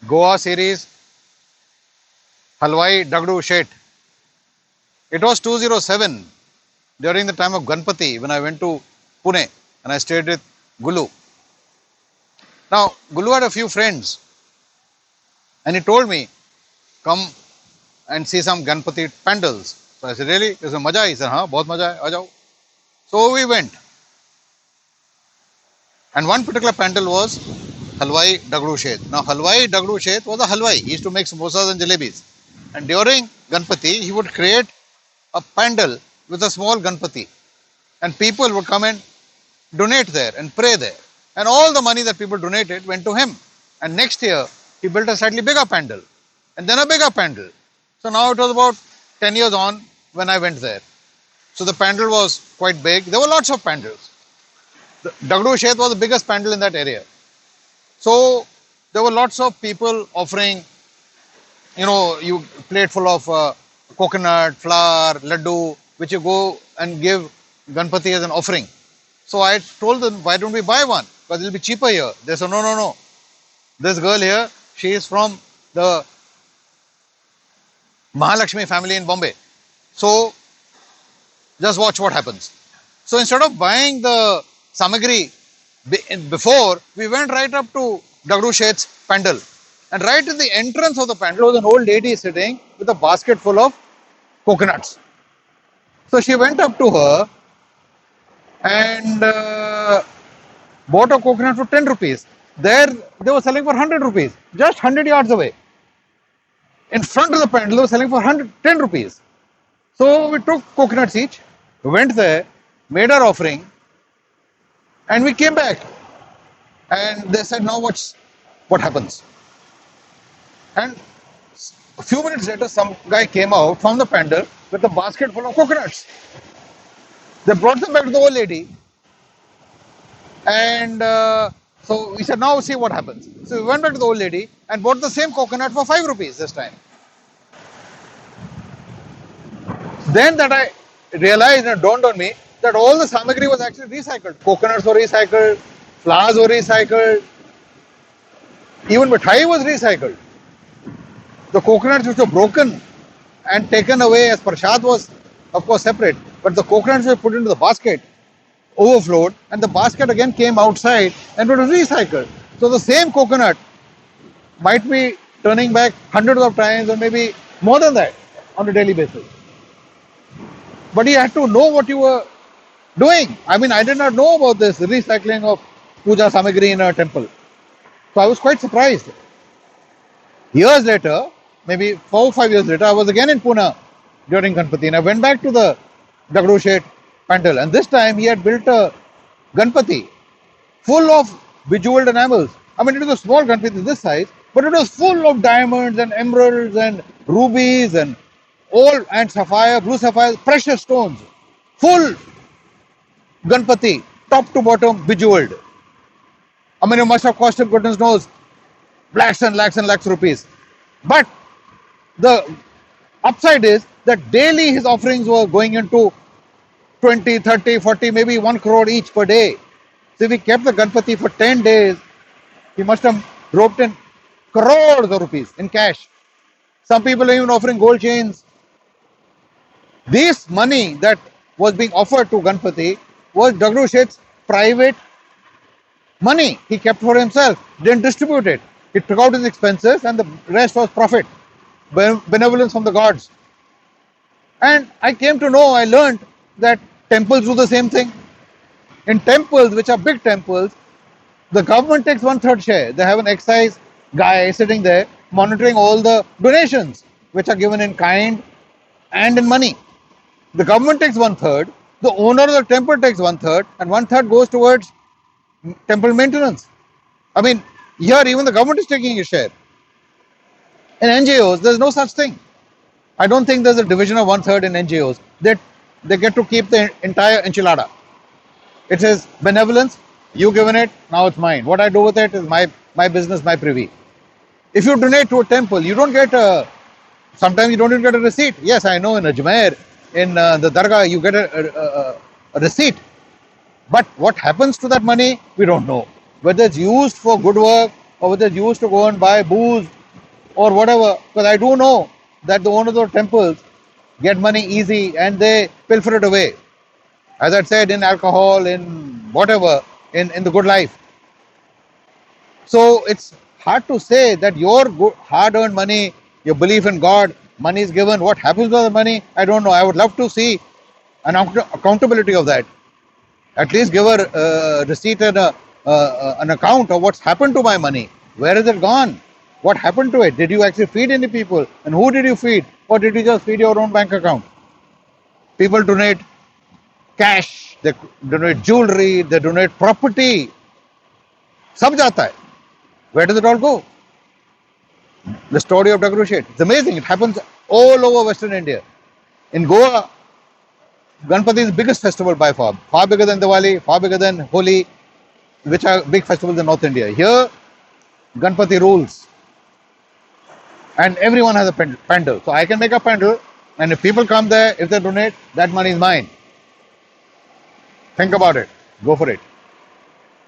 Goa series, Halwai, Dagdusheth. It was 207 during the time of Ganpati when I went to Pune and I stayed with Gulu. Now, Gulu had a few friends and he told me, come and see some Ganpati pandals. So I said, really? He said, maja? He said, हाँ, बहुत मजा है, आ जाओ. So we went. And one particular pandal was Halwai Dagdusheth. Now, Halwai Dagdusheth was a halwai. He used to make samosas and jalebis. And during Ganpati, he would create a pandal with a small Ganpati. And people would come and donate there and pray there. And all the money that people donated went to him. And next year, he built a slightly bigger pandal. And then a bigger pandal. So now it was about 10 years on when I went there. So the pandal was quite big. There were lots of pandals. The Dagdusheth was the biggest pandal in that area. So there were lots of people offering, you plate full of coconut, flour, laddu, which you go and give Ganpati as an offering. So I told them, why don't we buy one? Because it'll be cheaper here. They said, no, no, no. This girl here, she is from the Mahalakshmi family in Bombay. So just watch what happens. So instead of buying the samagri before, we went right up to Dagdusheth's pandal. And right in the entrance of the pandal was an old lady sitting with a basket full of coconuts. So she went up to her and bought a coconut for 10 rupees. There they were selling for 100 rupees, just 100 yards away. In front of the pandal, they were selling for 10 rupees. So we took coconuts each, went there, made our offering, and we came back. And they said, now what happens? And a few minutes later, some guy came out from the pandal with a basket full of coconuts. They brought them back to the old lady. And so we said, now see what happens. So we went back to the old lady and bought the same coconut for 5 rupees this time. Then that I realized and it dawned on me that all the samagri was actually recycled. Coconuts were recycled, flowers were recycled, even mithai was recycled. The coconuts which were broken and taken away as prasad was of course separate, but the coconuts were put into the basket, overflowed, and the basket again came outside and it was recycled. So the same coconut might be turning back hundreds of times or maybe more than that on a daily basis. But you had to know what you were doing. I mean, I did not know about this recycling of puja samagri in a temple. So I was quite surprised. Years later, maybe 4 or 5 years later, I was again in Pune during Ganpati and I went back to the Dagdusheth pandal. And this time he had built a Ganpati full of bejeweled enamels. I mean, it was a small Ganpati this size, but it was full of diamonds and emeralds and rubies and all and sapphire, blue sapphire, precious stones. Full Ganpati, top to bottom, bejeweled. I mean, it must have cost him goodness knows lakhs and lakhs and lakhs rupees. But the upside is that daily his offerings were going into 20, 30, 40, maybe 1 crore each per day. So if he kept the Ganpati for 10 days, he must have roped in crores of rupees in cash. Some people are even offering gold chains. This money that was being offered to Ganpati was Dagdusheth's private money. He kept for himself, didn't distribute it. He took out his expenses and the rest was profit, benevolence from the gods. And I came to know, I learned that temples do the same thing. In temples, which are big temples, the government takes 1/3 share. They have an excise guy sitting there monitoring all the donations, which are given in kind and in money. The government takes 1/3, the owner of the temple takes 1/3, and 1/3 goes towards temple maintenance. I mean, here even the government is taking a share. In NGOs, there's no such thing. I don't think there's a division of 1/3 in NGOs. They get to keep the entire enchilada. It says benevolence, you given it, now it's mine. What I do with it is my business, my privy. If you donate to a temple, you don't get sometimes you don't even get a receipt. Yes, I know in Ajmer, in the Dargah, you get a receipt. But what happens to that money, we don't know. Whether it's used for good work or whether it's used to go and buy booze or whatever. Because I do know that the owners of temples get money easy and they pilfer it away. As I said, in alcohol, in whatever, in the good life. So it's hard to say that your hard-earned money, your belief in God, money is given. What happens to the money? I don't know. I would love to see an accountability of that. At least give a receipt and an account of what's happened to my money. Where is it gone? What happened to it? Did you actually feed any people? And who did you feed? Or did you just feed your own bank account? People donate cash, they donate jewelry, they donate property. सब जाता है. Where does it all go? The story of Dagdusheth. It's amazing. It happens all over Western India. In Goa, Ganpati is the biggest festival by far. Far bigger than Diwali, far bigger than Holi, which are big festivals in North India. Here, Ganpati rules. And everyone has a pandal. So I can make a pandal, and if people come there, if they donate, that money is mine. Think about it. Go for it.